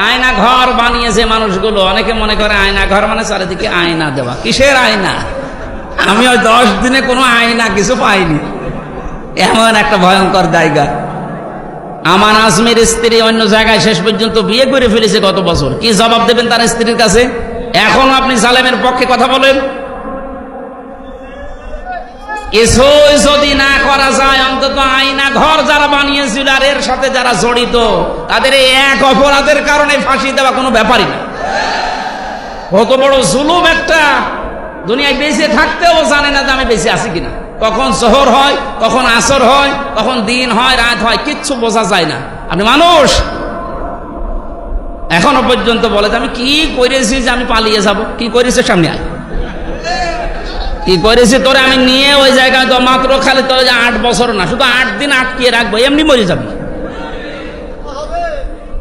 আয়না ঘর বানিয়েছে মানুষগুলো। অনেকে মনে করে আয়না ঘর মানে চারিদিকে আয়না দেওয়া। কিসের আয়না? আমি ওই 10 দিনে কোনো আয়না কিছু পাইনি। এমন একটা ভয়ঙ্কর জায়গা। আমান আজমির স্ত্রী অন্য জায়গায় শেষ পর্যন্ত বিয়ে করে ফেলেছে গত বছর। কি জবাব দেবেন তার স্ত্রীর কাছে? এখনো আপনি জালেমের পক্ষে কথা বলেন? কিছুই যদি না করা যায়, অন্তত আয়না ঘর যারা বানিয়েছিল আর এর সাথে যারা জড়িত তাদের এই এক অপরাধের কারণে ফাঁসি দেওয়া কোনো ব্যাপারই না। কত বড় জুলুম একটা! দুনিয়ায় বেঁচে থাকতেও জানে না যে আমি বেঁচে আছি কিনা। কখন শহর হয়, কখন আসর হয়, কখন দিন হয়, রাত হয়, কিচ্ছু বোঝা যায় না। আপনি মানুষ এখনো পর্যন্ত বলে যে আমি কি করেছি যে আমি পালিয়ে যাব? কি করেছে? সামনে আয়। কি করেছি তোরে আমি নিয়ে ওই জায়গায় তো মাত্র খালি তোর 8 বছর না, শুধু 8 দিন আটকিয়ে রাখবো, এমনি মরে যাবি।